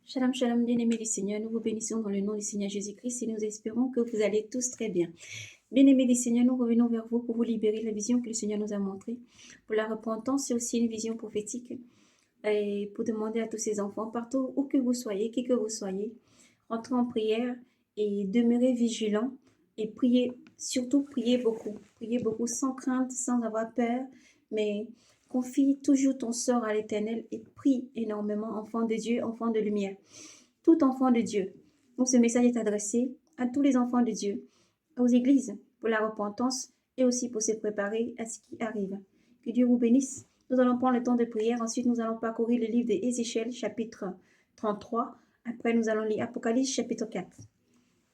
Shalom, shalom, bien-aimés du Seigneur, nous vous bénissons dans le nom du Seigneur Jésus-Christ et nous espérons que vous allez tous très bien. Bien-aimés du Seigneur, nous revenons vers vous pour vous libérer de la vision que le Seigneur nous a montrée. Pour la repentance, c'est aussi une vision prophétique et pour demander à tous ces enfants, partout où que vous soyez, qui que vous soyez, entrez en prière et demeurez vigilants et priez, surtout priez beaucoup sans crainte, sans avoir peur, mais confie toujours ton sort à l'Éternel et prie énormément, enfant de Dieu, enfant de lumière, tout enfant de Dieu. Donc ce message est adressé à tous les enfants de Dieu, aux églises, pour la repentance et aussi pour se préparer à ce qui arrive. Que Dieu vous bénisse. Nous allons prendre le temps de prière. Ensuite, nous allons parcourir le livre d'Ézéchiel, chapitre 33. Après, nous allons lire Apocalypse, chapitre 4.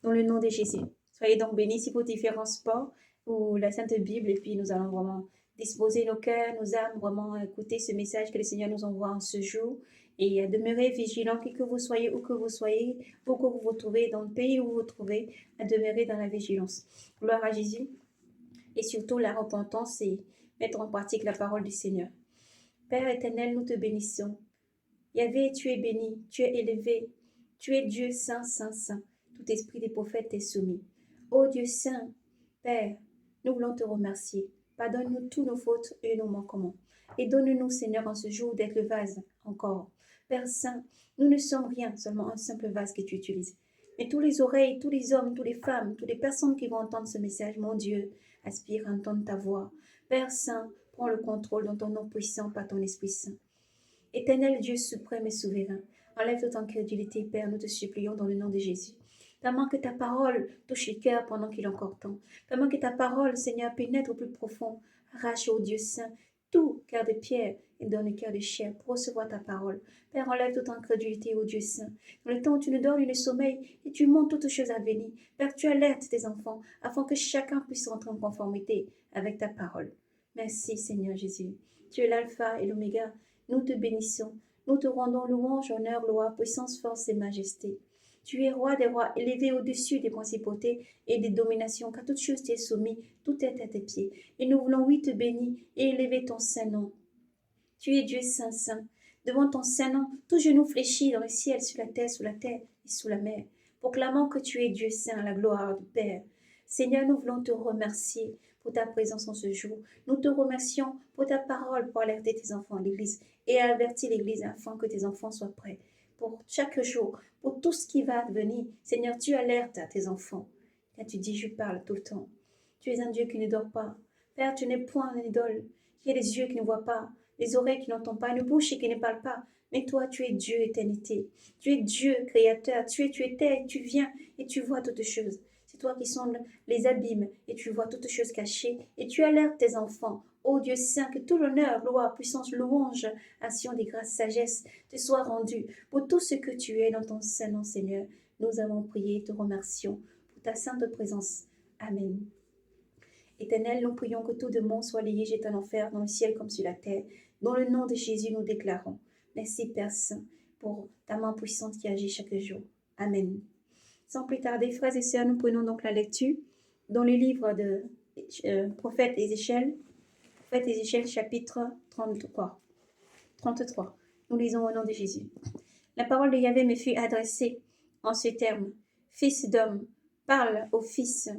Dans le nom de Jésus. Soyez donc bénis si vos différents sports ou la Sainte Bible. Et puis, nous allons vraiment disposer nos cœurs, nos âmes, vraiment écouter ce message que le Seigneur nous envoie en ce jour. Et demeurer vigilants, qui que vous soyez, où que vous soyez, où que vous vous trouvez, dans le pays où vous vous trouvez, à demeurer dans la vigilance. Gloire à Jésus. Et surtout, la repentance et mettre en pratique la parole du Seigneur. Père éternel, nous te bénissons. Yahvé, tu es béni, tu es élevé, tu es Dieu saint, saint, saint. Tout esprit des prophètes est soumis. Ô Dieu saint, Père, nous voulons te remercier. Pardonne-nous tous nos fautes et nos manquements. Et donne-nous, Seigneur, en ce jour d'être le vase encore. Père saint, nous ne sommes rien, seulement un simple vase que tu utilises. Mais tous les oreilles, tous les hommes, toutes les femmes, toutes les personnes qui vont entendre ce message, mon Dieu, aspire à entendre ta voix. Père saint, prends le contrôle dans ton nom puissant par ton Esprit Saint. Éternel Dieu suprême et souverain, enlève toute incrédulité, Père, nous te supplions dans le nom de Jésus. Permets que ta parole touche les cœurs pendant qu'il est encore temps. Permets que ta parole, Seigneur, pénètre au plus profond, arrache au Dieu saint tout cœur de pierre et donne le cœur de chair pour recevoir ta parole. Père, enlève toute incrédulité au Dieu saint. Dans le temps où tu nous donnes le sommeil et tu montres toutes choses à venir, Père, tu alertes tes enfants afin que chacun puisse entrer en conformité avec ta parole. Merci, Seigneur Jésus. Tu es l'alpha et l'oméga. Nous te bénissons, nous te rendons louange, honneur, loi, puissance, force et majesté. Tu es roi des rois, élevé au-dessus des principautés et des dominations, car toute chose t'est soumise, tout est à tes pieds. Et nous voulons, oui, te bénir et élever ton saint nom. Tu es Dieu saint, saint. Devant ton saint nom, tout genou fléchit dans le ciel, sur la terre et sous la mer, proclamant que tu es Dieu saint, la gloire du Père. Seigneur, nous voulons te remercier pour ta présence en ce jour. Nous te remercions pour ta parole, pour alerter tes enfants à l'église et avertir l'église afin que tes enfants soient prêts. Pour chaque jour, pour tout ce qui va venir, Seigneur, tu alertes à tes enfants. Car tu dis, je parle tout le temps. Tu es un Dieu qui ne dort pas. Père, tu n'es point un idole, qui a des yeux qui ne voient pas, les oreilles qui n'entendent pas, une bouche qui ne parle pas. Mais toi, tu es Dieu éternité. Tu es Dieu créateur. Tu étais, tu viens et tu vois toutes choses. C'est toi qui sondes les abîmes et tu vois toutes choses cachées et tu alertes tes enfants. Ô Dieu saint, que tout l'honneur, gloire, puissance, louange, action des grâces, sagesse te soit rendu pour tout ce que tu es dans ton saint nom, Seigneur. Nous avons prié et te remercions pour ta sainte présence. Amen. Éternel, nous prions que tout démon soit lié, jeté en enfer, dans le ciel comme sur la terre. Dans le nom de Jésus, nous déclarons. Merci, Père Saint, pour ta main puissante qui agit chaque jour. Amen. Sans plus tarder, frères et sœurs, nous prenons donc la lecture dans le livre de prophète Ézéchiel, chapitre 33. 33. Nous lisons au nom de Jésus. La parole de Yahvé me fut adressée en ces termes. Fils d'homme, parle au fils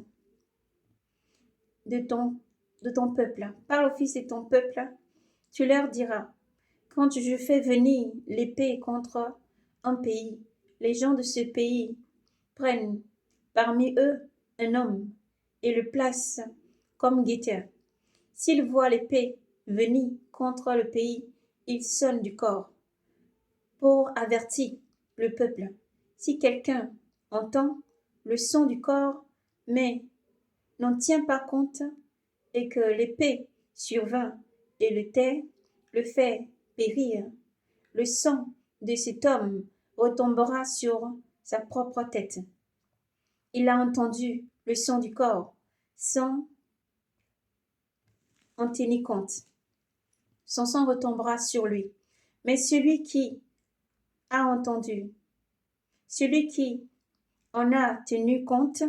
de ton peuple. Parle au fils de ton peuple. Tu leur diras, quand je fais venir l'épée contre un pays, les gens de ce pays prennent parmi eux un homme et le placent comme guetteur. S'ils voient l'épée venir contre le pays, ils sonnent du corps pour avertir le peuple. Si quelqu'un entend le son du corps, mais n'en tient pas compte, et que l'épée survint et le tait, le fait périr, le sang de cet homme retombera sur sa propre tête. Il a entendu le son du corps, sans en tenir compte. Son sang retombera sur lui. Mais celui qui a entendu, celui qui en a tenu compte,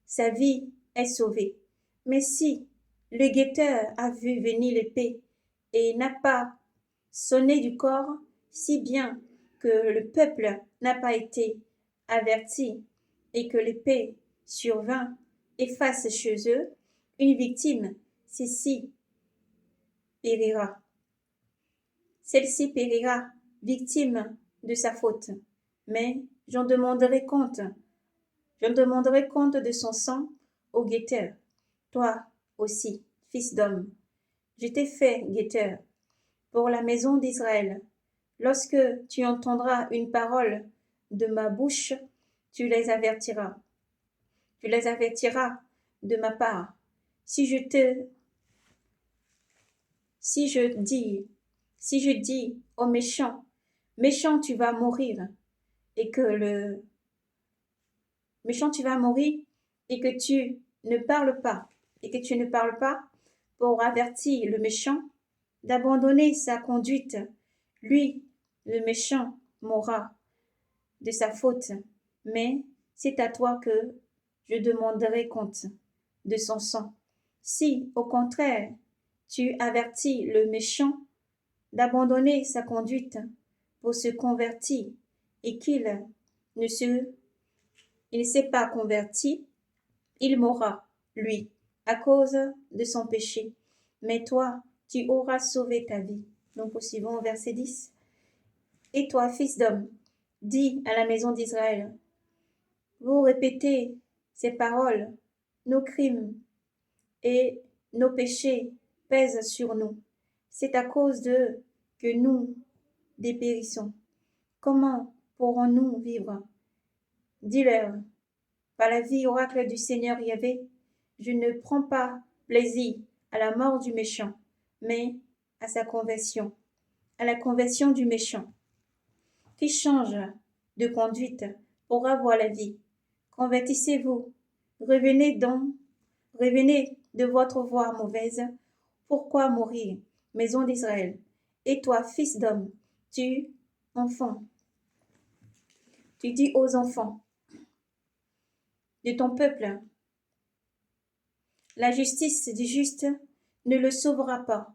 sa vie est sauvée. Mais si le guetteur a vu venir l'épée et n'a pas sonné du corps, si bien que le peuple n'a pas été averti et que l'épée survint et fasse chez eux une victime, celle-ci périra. Celle-ci périra, victime de sa faute. Mais j'en demanderai compte. J'en demanderai compte de son sang au guetteur. Toi aussi, fils d'homme, je t'ai fait guetteur pour la maison d'Israël. Lorsque tu entendras une parole de ma bouche, tu les avertiras. Tu les avertiras de ma part. Si je dis au méchant, méchant tu vas mourir, et que tu ne parles pas, pour avertir le méchant d'abandonner sa conduite, lui, le méchant, mourra de sa faute, mais c'est à toi que je demanderai compte de son sang. Si, au contraire, tu avertis le méchant d'abandonner sa conduite pour se convertir et qu'il ne s'est pas converti, il mourra, lui, à cause de son péché. Mais toi, tu auras sauvé ta vie. Donc, poursuivons au verset 10. Et toi, fils d'homme, dis à la maison d'Israël, vous répétez ces paroles, nos crimes et nos péchés pèsent sur nous. C'est à cause d'eux que nous dépérissons. Comment pourrons-nous vivre? Dis-leur, par la vie oracle du Seigneur Yahvé, je ne prends pas plaisir à la mort du méchant, mais à sa conversion, à la conversion du méchant, qui change de conduite pour avoir la vie. Convertissez-vous, revenez de votre voie mauvaise. Pourquoi mourir, maison d'Israël? Et toi, fils d'homme, tu dis aux enfants de ton peuple, la justice du juste ne le sauvera pas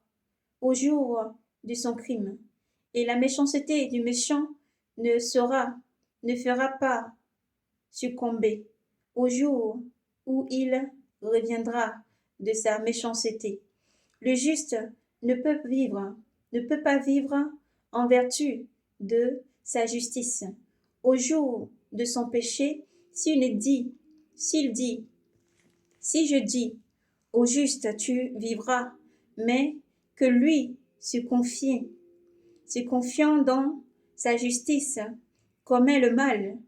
au jour de son crime, et la méchanceté du méchant ne fera pas succomber au jour où il reviendra de sa méchanceté. Le juste ne peut pas vivre en vertu de sa justice. Au jour de son péché, s'il dit, si je dis au juste tu vivras, mais que lui se confiant dans sa justice, commet le mal,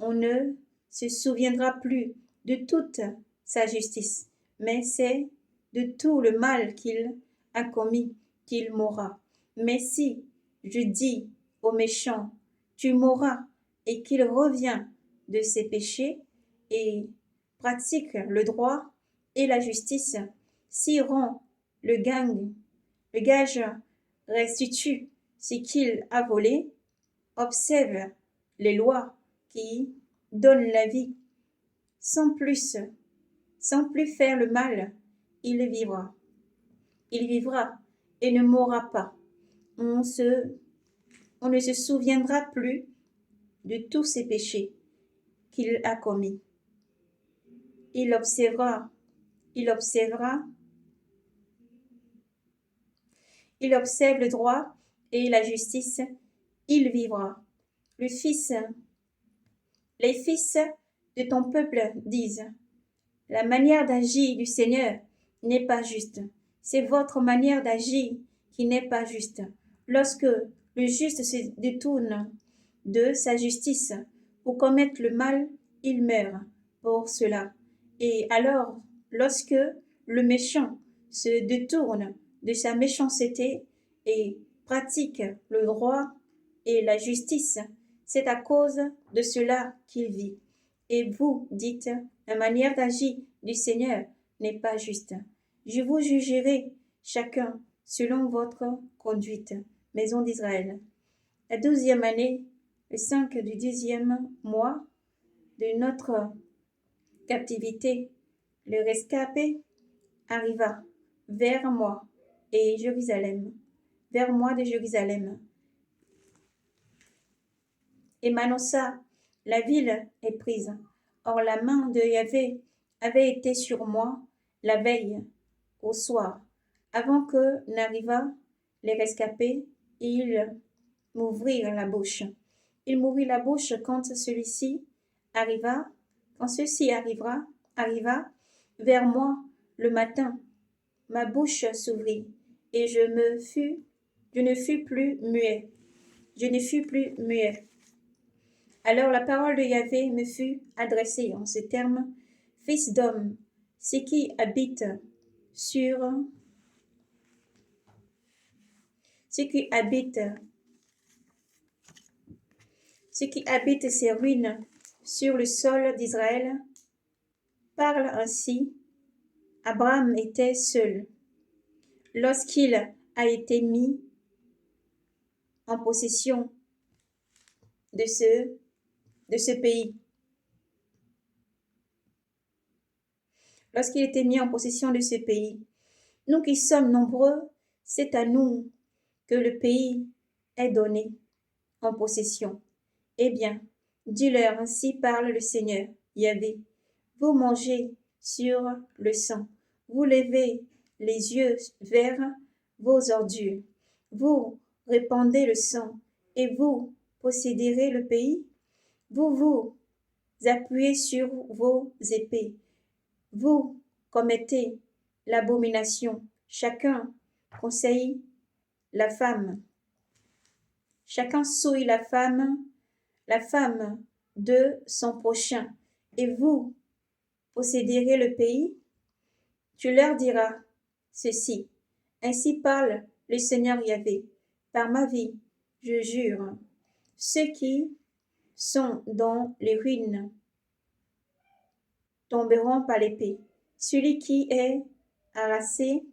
on ne se souviendra plus de toute sa justice, mais c'est de tout le mal qu'il a commis qu'il mourra. Mais si je dis au méchant, tu mourras, et qu'il revient de ses péchés et pratique le droit et la justice, s'y rend le gage restitue ce qu'il a volé, observe les lois qui donnent la vie, sans plus faire le mal, il vivra et ne mourra pas. On ne se souviendra plus de tous ses péchés qu'il a commis. Il observe le droit et la justice, il vivra. Les fils de ton peuple disent, la manière d'agir du Seigneur n'est pas juste. C'est votre manière d'agir qui n'est pas juste. Lorsque le juste se détourne de sa justice pour commettre le mal, il meurt pour cela. Et alors, lorsque le méchant se détourne de sa méchanceté et pratique le droit et la justice, c'est à cause de cela qu'il vit. Et vous dites, la manière d'agir du Seigneur n'est pas juste. Je vous jugerai chacun selon votre conduite, maison d'Israël. La 12e année, le 5 du 10e mois de notre captivité, le rescapé arriva vers moi de Jérusalem. et m'annonça, la ville est prise. Or la main de Yahvé avait été sur moi la veille, au soir, avant que n'arrivât les rescapés, et ils m'ouvrirent la bouche. Il m'ouvrit la bouche quand celui-ci arriva, quand ceci arriva vers moi le matin. Ma bouche s'ouvrit, et je ne fus plus muet. Je ne fus plus muet. Alors la parole de Yahvé me fut adressée en ces termes: Fils d'homme, ce qui habite sur ce qui habite ces ruines sur le sol d'Israël, parle ainsi. Abraham était seul lorsqu'il a été mis en possession de ce pays. Lorsqu'il était mis en possession de ce pays. Nous qui sommes nombreux, c'est à nous que le pays est donné en possession. Eh bien, dis-leur, ainsi parle le Seigneur, Yahvé. Vous mangez sur le sang, vous levez les yeux vers vos ordures, vous répandez le sang, et vous posséderez le pays. Vous vous appuyez sur vos épées, vous commettez l'abomination, chacun conseille la femme, chacun souille la femme de son prochain, et vous posséderez le pays. Tu leur diras ceci: ainsi parle le Seigneur Yahvé, par ma vie, je jure, ceux qui sont dans les ruines tomberont par l'épée. Celui qui est harassé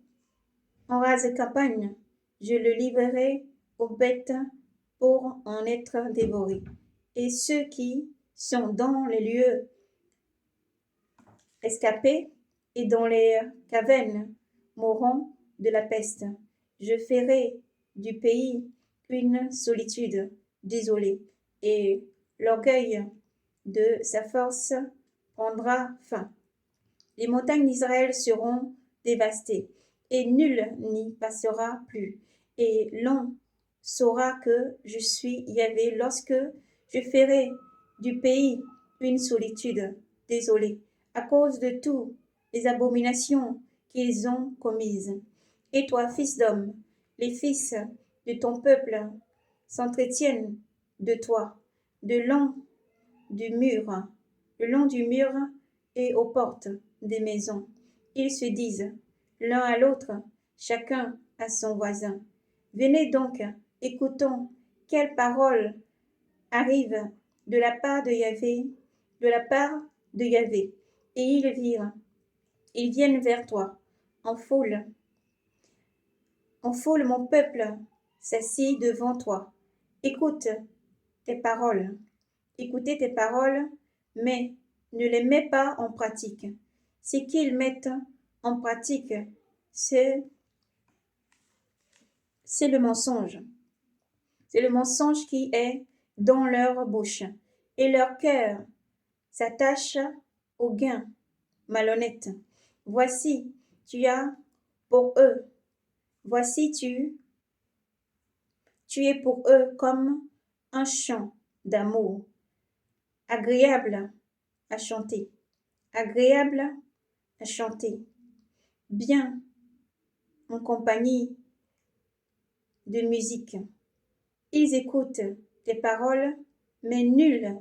en rase campagne, je le livrerai aux bêtes pour en être dévorés. Et ceux qui sont dans les lieux escapés et dans les cavernes mourront de la peste. Je ferai du pays une solitude désolée, et l'orgueil de sa force prendra fin. Les montagnes d'Israël seront dévastées, et nul n'y passera plus. Et l'on saura que je suis Yahvé lorsque je ferai du pays une solitude désolée, à cause de toutes les abominations qu'ils ont commises. Et toi, fils d'homme, les fils de ton peuple s'entretiennent de toi, le long du mur et aux portes des maisons. Ils se disent l'un à l'autre, chacun à son voisin. Venez donc, écoutons quelles paroles arrivent de la part de Yahvé, et ils viennent vers toi en foule. En foule, mon peuple s'assit devant toi. Écoutez tes paroles, mais ne les mets pas en pratique. Ce qu'ils mettent en pratique, c'est le mensonge. C'est le mensonge qui est dans leur bouche, et leur cœur s'attache au gain malhonnête. Voici, tu as pour eux, voici tu es pour eux comme un chant d'amour, agréable à chanter, bien en compagnie de musique. Ils écoutent tes paroles, mais nul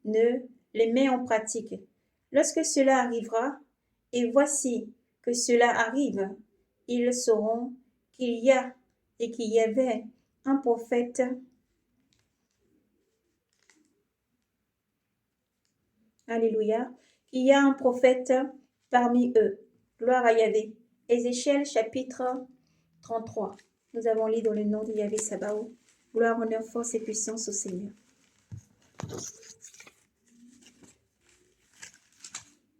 ne les met en pratique. Lorsque cela arrivera, et voici que cela arrive, ils sauront qu'il y a et qu'il y avait un prophète. Alléluia. Qu'il y a un prophète parmi eux. Gloire à Yahvé. Ézéchiel chapitre 33. Nous avons lu dans le nom de Yahvé Sabaoth. Gloire, honneur, force et puissance au Seigneur.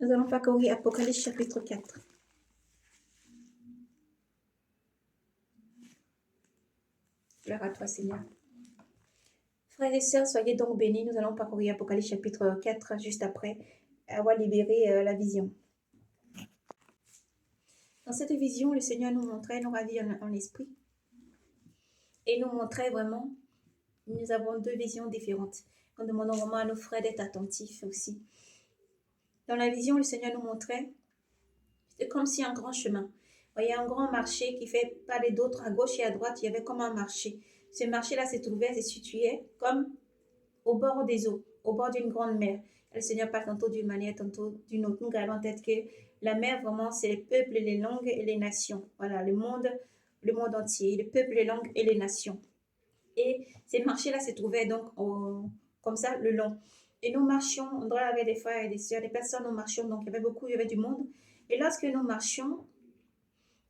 Nous allons parcourir Apocalypse chapitre 4. Gloire à toi, Seigneur. Frères et sœurs, soyez donc bénis. Nous allons parcourir Apocalypse chapitre 4 juste après avoir libéré la vision. Dans cette vision, le Seigneur nous montrait, nous ravit en esprit et nous montrait vraiment, nous avons deux visions différentes. Nous demandons vraiment à nos frères d'être attentifs aussi. Dans la vision, le Seigneur nous montrait, c'est comme si un grand chemin. Il y a un grand marché qui fait parler d'autres à gauche et à droite. Il y avait comme un marché. Ce marché-là se trouvait, se situait comme au bord des eaux, au bord d'une grande mer. Le Seigneur parle tantôt d'une manière, tantôt d'une autre. Nous gardons en tête que la mer, vraiment, c'est les peuples, les langues et les nations. Voilà, le monde entier, les peuples, les langues et les nations. Et ces marchés-là se trouvaient donc comme ça le long. Et nous marchions, on avait des frères et des sœurs, des personnes, nous marchions, donc il y avait du monde. Et lorsque nous marchions,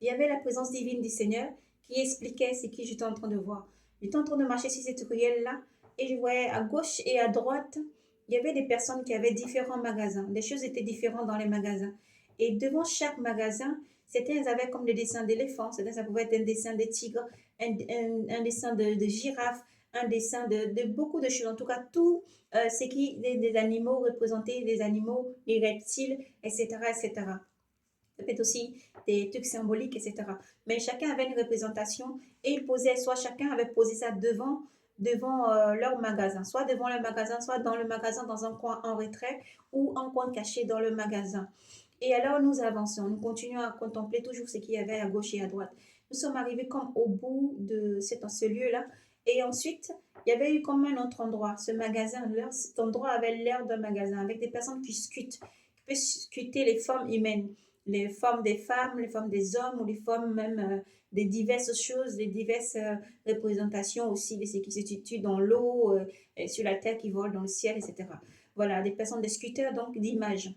il y avait la présence divine du Seigneur qui expliquait ce que j'étais en train de voir. J'étais en train de marcher sur cette ruelle-là et je voyais à gauche et à droite, il y avait des personnes qui avaient différents magasins. Les choses étaient différentes dans les magasins. Et devant chaque magasin, certains avaient comme des dessins d'éléphants, certains ça pouvait être un dessin de tigre, un dessin de girafe, un dessin de beaucoup de choses. En tout cas, tout ce qui des animaux représentés, des animaux, les reptiles, etc., etc. Ça peut être aussi des trucs symboliques, etc. Mais chacun avait une représentation et ils posaient, soit chacun avait posé ça devant leur magasin, soit devant le magasin, soit dans le magasin, dans un coin en retrait ou un coin caché dans le magasin. Et alors nous avançons, nous continuons à contempler toujours ce qu'il y avait à gauche et à droite. Nous sommes arrivés comme au bout de ce lieu-là. Et ensuite, il y avait eu comme un autre endroit, ce magasin, cet endroit avait l'air d'un magasin avec des personnes qui scutent, qui peuvent scuter les formes humaines, les formes des femmes, les formes des hommes ou les formes même des diverses choses, des diverses représentations aussi de ce qui se situe dans l'eau, sur la terre qui vole dans le ciel, etc. Voilà, des personnes, des sculpteurs donc d'images.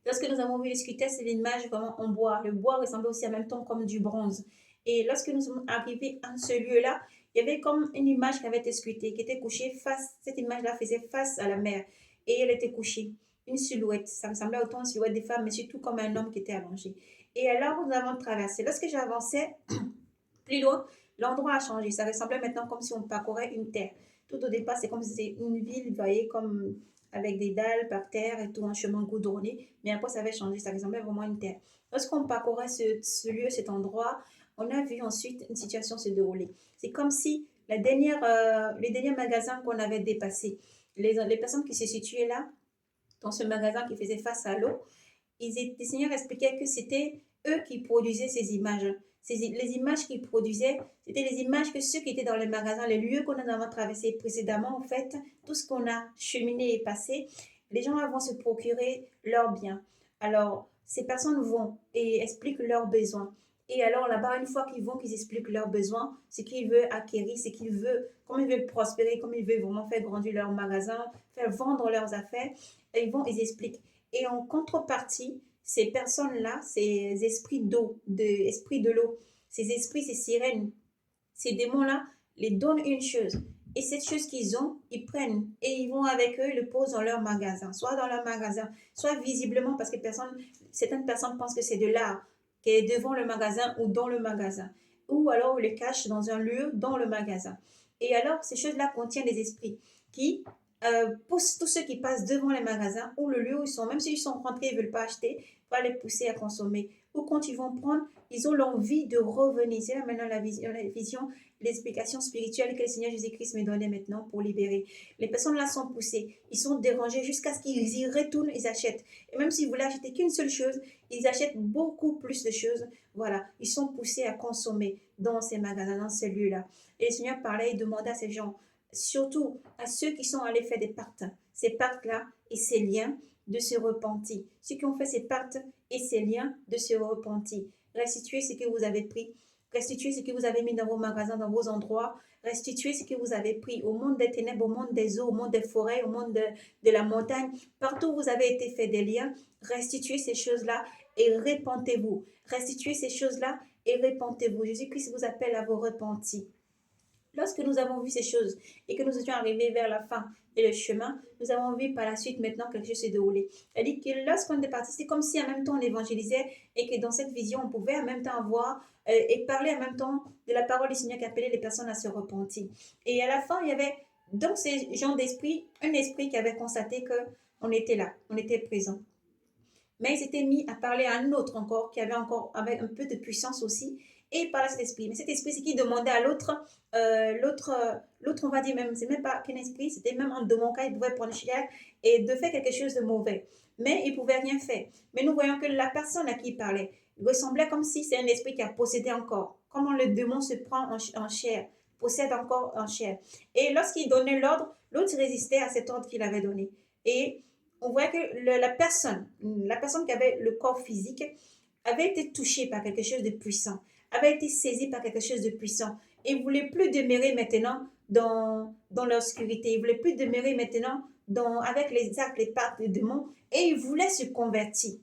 Lorsque nous avons vu les sculpteurs, c'est l'image vraiment en bois. Le bois ressemblait aussi en même temps comme du bronze. Et lorsque nous sommes arrivés à ce lieu-là, il y avait comme une image qui avait été sculptée, qui était couchée face, cette image-là faisait face à la mer. Et elle était couchée, une silhouette. Ça ressemblait autant à une silhouette des femmes, mais surtout comme un homme qui était allongé. Et alors, nous avons traversé. Lorsque j'avançais plus loin, l'endroit a changé. Ça ressemblait maintenant comme si on parcourait une terre. Tout au départ, c'est comme si c'était une ville, vous voyez, comme avec des dalles par terre et tout un chemin goudronné. Mais après, ça avait changé. Ça ressemblait vraiment à une terre. Lorsqu'on parcourait ce lieu, cet endroit, on a vu ensuite une situation se dérouler. C'est comme si les derniers magasins qu'on avait dépassés, les personnes qui se situaient là, dans ce magasin qui faisait face à l'eau, les seigneurs expliquaient que c'était eux qui produisaient ces images. Les images qu'ils produisaient, c'était les images que ceux qui étaient dans le magasin, les lieux qu'on a traversés précédemment, en fait, tout ce qu'on a cheminé et passé, les gens vont se procurer leurs biens. Alors, ces personnes vont et expliquent leurs besoins. Et alors là-bas, une fois qu'ils vont, qu'ils expliquent leurs besoins, ce qu'ils veulent acquérir, ce qu'ils veulent, comment ils veulent prospérer, comment ils veulent vraiment faire grandir leur magasin, faire vendre leurs affaires, ils expliquent. Et en contrepartie, ces personnes-là, ces esprits d'eau, esprits de l'eau, ces esprits, ces sirènes, ces démons-là, les donnent une chose. Et cette chose qu'ils ont, ils prennent et ils vont avec eux, ils le posent dans leur magasin, soit dans leur magasin, soit visiblement parce que certaines personnes pensent que c'est de l'art qui est devant le magasin ou dans le magasin, ou alors ils le cachent dans un lieu dans le magasin. Et alors, ces choses-là contiennent des esprits qui poussent tous ceux qui passent devant les magasins ou le lieu où ils sont, même s'ils sont rentrés et ne veulent pas acheter, va les pousser à consommer. Ou quand ils vont prendre, ils ont l'envie de revenir. C'est là maintenant la vision, l'explication spirituelle que le Seigneur Jésus-Christ me donnait maintenant pour libérer. Les personnes là sont poussées, ils sont dérangés jusqu'à ce qu'ils y retournent, ils achètent. Et même s'ils voulaient acheter qu'une seule chose, ils achètent beaucoup plus de choses. Voilà, ils sont poussés à consommer dans ces magasins, dans ces lieux-là. Et le Seigneur parlait et demandait à ces gens, surtout à ceux qui sont allés faire des pactes, ces pactes-là et ces liens, de se repentir. Ceux qui ont fait ces pactes et ces liens, de se repentir. Restituez ce que vous avez pris. Restituez ce que vous avez mis dans vos magasins, dans vos endroits. Restituez ce que vous avez pris au monde des ténèbres, au monde des eaux, au monde des forêts, au monde de la montagne. Partout où vous avez été fait des liens, restituez ces choses-là et repentez-vous. Restituez ces choses-là et repentez-vous. Jésus-Christ vous appelle à vous repentir. Lorsque nous avons vu ces choses et que nous étions arrivés vers la fin et le chemin, nous avons vu par la suite maintenant quelque chose se dérouler. C'est-à-dire que lorsqu'on est parti, c'est comme si en même temps on évangélisait et que dans cette vision, on pouvait en même temps voir et parler en même temps de la parole du Seigneur qui appelait les personnes à se repentir. Et à la fin, il y avait Donc, ces gens d'esprit, un esprit qui avait constaté qu'on était là, on était présent. Mais ils s'étaient mis à parler à un autre encore avec un peu de puissance aussi, et il parlait à cet esprit. Mais cet esprit, c'est qu'il demandait à l'autre, l'autre, on va dire même, c'est même pas qu'un esprit, c'était même un démon, il pouvait prendre chair et de faire quelque chose de mauvais. Mais il pouvait rien faire. Mais nous voyons que la personne à qui il parlait ressemblait comme si c'est un esprit qui a possédé encore. Comment le démon se prend en chair, possède encore en chair. Et lorsqu'il donnait l'ordre, l'autre résistait à cet ordre qu'il avait donné. Et on voit que la personne qui avait le corps physique avait été touchée par quelque chose de puissant, avait été saisie par quelque chose de puissant et ne voulait plus demeurer maintenant dans l'obscurité, il ne voulait plus demeurer maintenant avec les actes, les parts des démons et il voulait se convertir.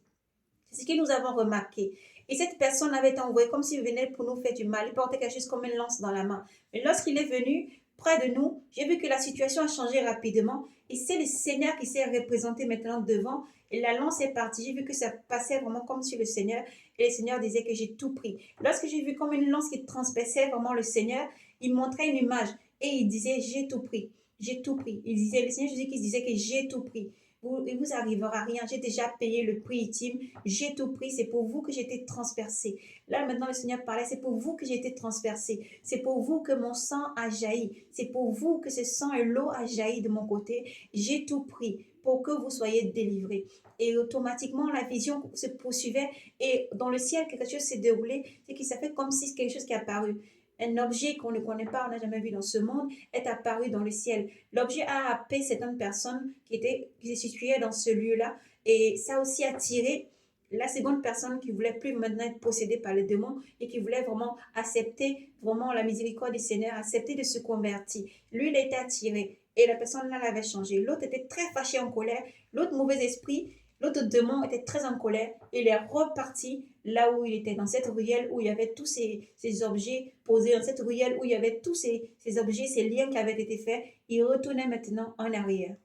C'est ce que nous avons remarqué. Et cette personne avait été envoyée comme s'il venait pour nous faire du mal. Il portait quelque chose comme une lance dans la main. Mais lorsqu'il est venu près de nous, j'ai vu que la situation a changé rapidement. Et c'est le Seigneur qui s'est représenté maintenant devant. Et la lance est partie. J'ai vu que ça passait vraiment comme sur le Seigneur. Et le Seigneur disait que j'ai tout pris. Lorsque j'ai vu comme une lance qui transperçait vraiment le Seigneur, il montrait une image. Et il disait, j'ai tout pris. J'ai tout pris. Il disait, le Seigneur Jésus qui disait que j'ai tout pris. Il vous arrivera rien. J'ai déjà payé le prix ultime. J'ai tout pris. C'est pour vous que j'ai été transpercé. Là, maintenant, le Seigneur parlait. C'est pour vous que j'ai été transpercé. C'est pour vous que mon sang a jailli. C'est pour vous que ce sang et l'eau a jailli de mon côté. J'ai tout pris pour que vous soyez délivrés. Et automatiquement, la vision se poursuivait. Et dans le ciel, quelque chose s'est déroulé. C'est que ça fait comme si quelque chose qui est apparu. Un objet qu'on ne connaît pas, on n'a jamais vu dans ce monde, est apparu dans le ciel. L'objet a happé certaines personnes qui se situaient dans ce lieu-là et ça a aussi attiré la seconde personne qui voulait plus maintenant être possédée par le démon et qui voulait vraiment accepter vraiment la miséricorde du Seigneur, accepter de se convertir. Lui, il a été attiré et la personne là l'avait changé. L'autre était très fâché, en colère. L'autre mauvais esprit, l'autre démon était très en colère. Il est reparti là où il était, dans cette ruelle où il y avait tous ces objets posés, dans cette ruelle où il y avait tous ces objets, ces liens qui avaient été faits. Il retournait maintenant en arrière.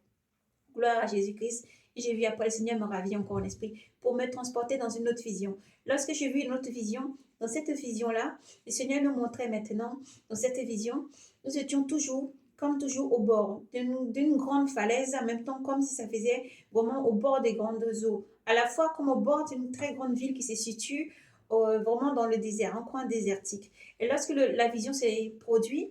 Gloire à Jésus-Christ. Et j'ai vu après le Seigneur me ravit encore en esprit pour me transporter dans une autre vision. Lorsque j'ai vu une autre vision, dans cette vision-là, le Seigneur nous montrait maintenant, dans cette vision, nous étions toujours, comme toujours, au bord d'une grande falaise, en même temps comme si ça faisait vraiment au bord des grandes eaux. À la fois comme au bord d'une très grande ville qui se situe vraiment dans le désert, un coin désertique. Et lorsque la vision s'est produite,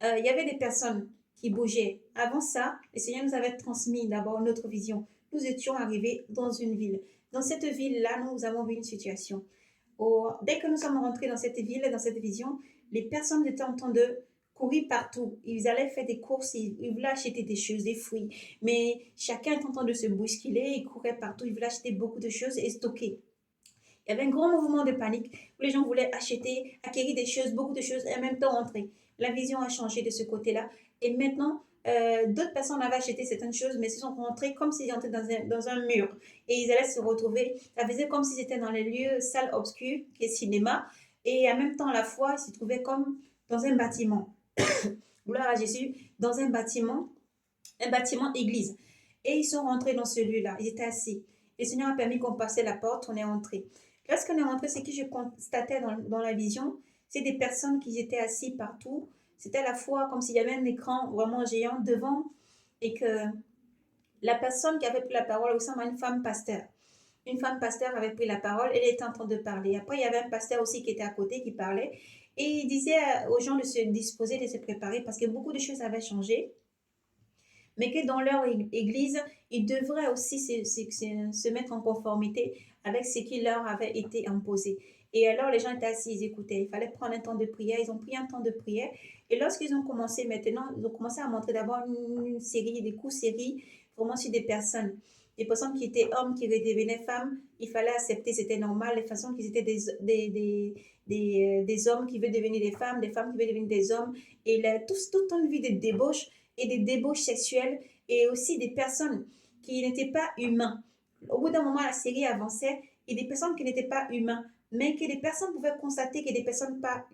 il y avait des personnes qui bougeaient. Avant ça, le Seigneur nous avait transmis d'abord notre vision. Nous étions arrivés dans une ville. Dans cette ville-là, nous avons vu une situation. Dès que nous sommes rentrés dans cette ville, dans cette vision, les personnes étaient en train de courir partout. Ils allaient faire des courses, ils voulaient acheter des choses, des fruits. Mais chacun était en train de se bousculer, ils couraient partout, ils voulaient acheter beaucoup de choses et stocker. Il y avait un grand mouvement de panique où les gens voulaient acheter, acquérir des choses, beaucoup de choses et en même temps rentrer. La vision a changé de ce côté-là. Et maintenant, d'autres personnes avaient acheté certaines choses, mais se sont rentrées comme s'ils entraient dans un mur. Et ils allaient se retrouver, ça faisait comme s'ils étaient dans les lieux, salle obscure, qui est cinéma. Et en même temps, à la fois, ils se trouvaient comme dans un bâtiment. Gloire à Jésus, dans un bâtiment église. Et ils sont rentrés dans ce lieu-là. Ils étaient assis. Et le Seigneur a permis qu'on passait la porte, on est entré. Lorsqu'on est rentré, ce que je constatais dans la vision, c'est des personnes qui étaient assises partout. C'était à la fois comme s'il y avait un écran vraiment géant devant et que la personne qui avait pris la parole ressemble à une femme pasteur. Une femme pasteur avait pris la parole, elle était en train de parler. Après, il y avait un pasteur aussi qui était à côté, qui parlait. Et il disait aux gens de se disposer, de se préparer parce que beaucoup de choses avaient changé mais que dans leur église, ils devraient aussi se mettre en conformité avec ce qui leur avait été imposé. Et alors, les gens étaient assis, ils écoutaient. Il fallait prendre un temps de prière. Ils ont pris un temps de prière. Et lorsqu'ils ont commencé maintenant, ils ont commencé à montrer d'abord une série, des coups-séries, vraiment sur des personnes. Des personnes qui étaient hommes, qui redevenaient femmes. Il fallait accepter, c'était normal. Les façons qu'ils étaient des hommes qui veulent devenir des femmes qui veulent devenir des hommes. Et là, toute une vie de débauche et des débauches sexuelles et aussi des personnes qui n'étaient pas humains. Au bout d'un moment, la série avançait et des personnes qui n'étaient pas humains, mais que les personnes pouvaient constater que des personnes pas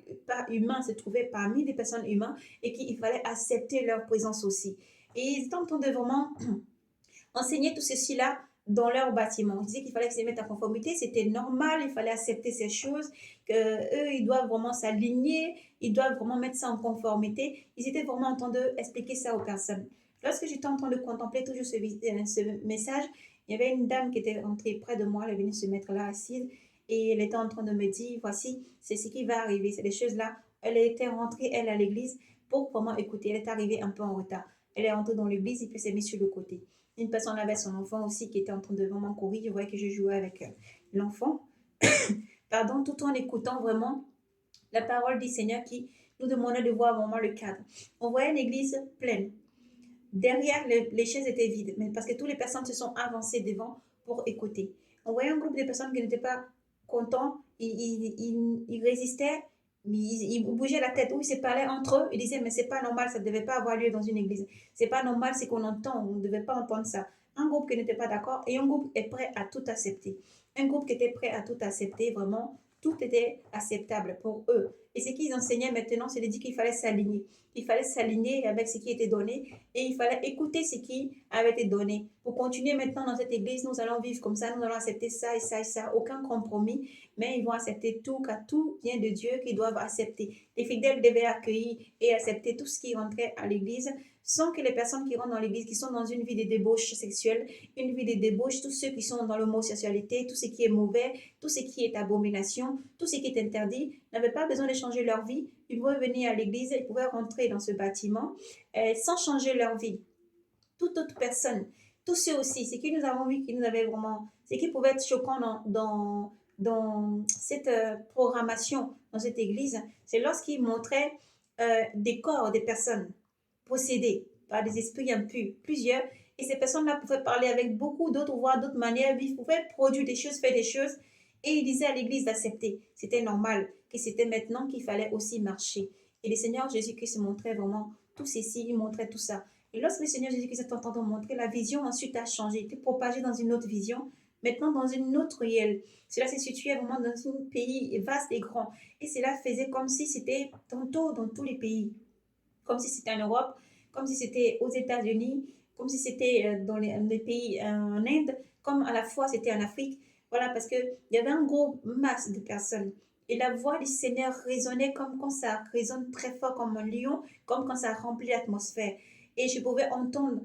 humaines se trouvaient parmi des personnes humaines et qu'il fallait accepter leur présence aussi. Et ils étaient en train de vraiment enseigner tout ceci-là dans leur bâtiment. Ils disaient qu'il fallait se mettre en conformité, c'était normal, il fallait accepter ces choses, qu'eux, ils doivent vraiment s'aligner, ils doivent vraiment mettre ça en conformité. Ils étaient vraiment en train d'expliquer ça aux personnes. Lorsque j'étais en train de contempler toujours ce message, il y avait une dame qui était rentrée près de moi, elle est venue se mettre là assise et elle était en train de me dire, voici, c'est ce qui va arriver, c'est des choses-là. Elle était rentrée, elle, à l'église pour vraiment écouter. Elle est arrivée un peu en retard. Elle est rentrée dans l'église et puis s'est mise sur le côté. Une personne avait son enfant aussi qui était en train de vraiment courir. Je voyais que je jouais avec l'enfant. Pardon, tout en écoutant vraiment la parole du Seigneur qui nous demandait de voir vraiment le cadre. On voyait une église pleine. Derrière, les chaises étaient vides, mais parce que toutes les personnes se sont avancées devant pour écouter. On voyait un groupe de personnes qui n'étaient pas contents, ils résistaient, mais ils bougeaient la tête, ou ils se parlaient entre eux, ils disaient, mais c'est pas normal, ça ne devait pas avoir lieu dans une église. C'est pas normal, c'est qu'on entend, on ne devait pas entendre ça. Un groupe qui n'était pas d'accord et un groupe est prêt à tout accepter. Un groupe qui était prêt à tout accepter, vraiment, tout était acceptable pour eux. Et ce qu'ils enseignaient maintenant, c'est de dire qu'il fallait s'aligner. Il fallait s'aligner avec ce qui était donné et il fallait écouter ce qui avait été donné. Pour continuer maintenant dans cette église, nous allons vivre comme ça, nous allons accepter ça et ça et ça, aucun compromis, mais ils vont accepter tout, car tout vient de Dieu qu'ils doivent accepter. Les fidèles devaient accueillir et accepter tout ce qui rentrait à l'église, sans que les personnes qui rentrent dans l'église, qui sont dans une vie de débauche sexuelle, une vie de débauche, tous ceux qui sont dans l'homosexualité, tout ce qui est mauvais, tout ce qui est abomination, tout ce qui est interdit, n'avaient pas besoin de changer leur vie. Ils pouvaient venir à l'église, ils pouvaient rentrer dans ce bâtiment sans changer leur vie. Toute autre personne, tous ceux aussi, ce que nous avons vu, qui nous avait vraiment, ce qui pouvait être choquant dans cette programmation, dans cette église, c'est lorsqu'ils montraient des corps des personnes possédées par des esprits impurs, plusieurs, et ces personnes-là pouvaient parler avec beaucoup d'autres voix, d'autres manières, ils pouvaient produire des choses, faire des choses, et ils disaient à l'église d'accepter. C'était normal, que c'était maintenant qu'il fallait aussi marcher. Et le Seigneur Jésus-Christ montrait vraiment tout ceci, il montrait tout ça. Et lorsque le Seigneur Jésus-Christ est en train de montrer, la vision ensuite a changé, été propagée dans une autre vision, maintenant dans une autre réelle. Cela se situait vraiment dans un pays vaste et grand. Et cela faisait comme si c'était tantôt dans tous les pays, comme si c'était en Europe, comme si c'était aux États-Unis, comme si c'était dans les pays en Inde, comme à la fois c'était en Afrique. Voilà, parce qu'il y avait un gros masse de personnes. Et la voix du Seigneur résonnait comme quand ça résonne très fort comme un lion, comme quand ça remplit l'atmosphère. Et je pouvais entendre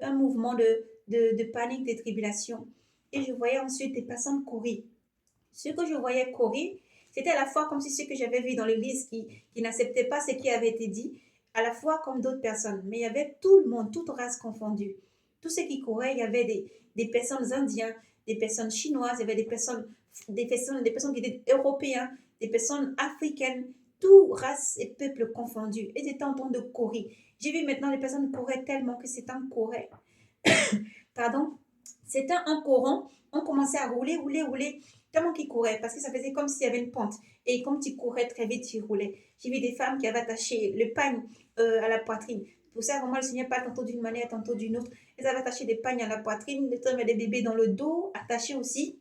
un mouvement de panique, de tribulation. Et je voyais ensuite des personnes courir. Ce que je voyais courir, c'était à la fois comme si ceux que j'avais vus dans l'église qui n'acceptaient pas ce qui avait été dit, à la fois comme d'autres personnes. Mais il y avait tout le monde, toute race confondue. Tous ceux qui couraient, il y avait des personnes indiennes, des personnes chinoises, il y avait des personnes qui étaient européennes, des personnes africaines, tout race et peuple confondus. Et ils étaient en train de courir. J'ai vu maintenant les personnes couraient tellement que c'est un courait. Pardon, c'était un courant. On commençait à rouler, rouler, rouler. Tellement qu'ils couraient, parce que ça faisait comme s'il y avait une pente. Et comme tu courais très vite, tu roulais. J'ai vu des femmes qui avaient attaché le pagne à la poitrine. Pour ça, vraiment, le Seigneur parle tantôt d'une manière, tantôt d'une autre. Elles avaient attaché des pagnes à la poitrine, des femmes avaient des bébés dans le dos, attachés aussi.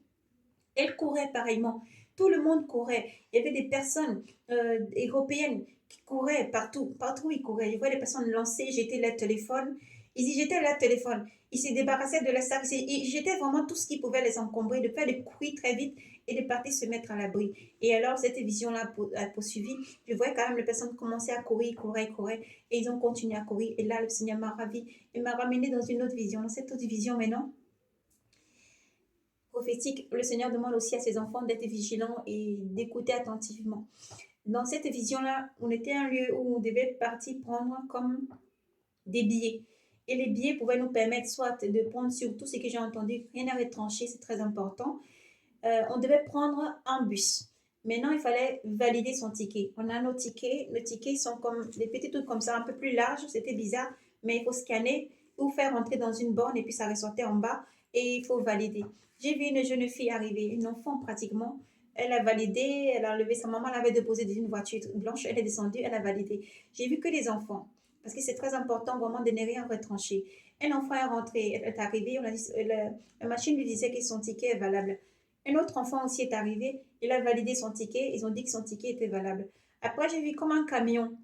Elles couraient pareillement. Tout le monde courait. Il y avait des personnes européennes qui couraient partout. Partout, ils couraient. Je voyais des personnes lancer, jeter leur téléphone. Ils y jetaient leur téléphone. Ils se débarrassaient de la sac. Ils jetaient vraiment tout ce qui pouvait les encombrer, de faire des courir très vite et de partir se mettre à l'abri. Et alors, cette vision-là a poursuivi. Je voyais quand même les personnes commencer à courir, courir, courir. Et ils ont continué à courir. Et là, le Seigneur m'a ravi et m'a ramené dans une autre vision. Dans cette autre vision maintenant, prophétique, le Seigneur demande aussi à ses enfants d'être vigilants et d'écouter attentivement. Dans cette vision-là, on était à un lieu où on devait partir prendre comme des billets. Et les billets pouvaient nous permettre soit de prendre sur tout ce que j'ai entendu, rien à retrancher, c'est très important. On devait prendre un bus. Maintenant, il fallait valider son ticket. On a nos tickets. Nos tickets sont comme des petits trucs comme ça, un peu plus larges. C'était bizarre, mais il faut scanner ou faire rentrer dans une borne et puis ça ressortait en bas et il faut valider. J'ai vu une jeune fille arriver, une enfant pratiquement. Elle a validé, elle a levé, sa maman l'avait déposée dans une voiture blanche, elle est descendue, elle a validé. J'ai vu que les enfants, parce que c'est très important vraiment de ne rien retrancher. Un enfant est rentré, elle est arrivée, la machine lui disait que son ticket est valable. Un autre enfant aussi est arrivé, il a validé son ticket, ils ont dit que son ticket était valable. Après, j'ai vu comme un camion.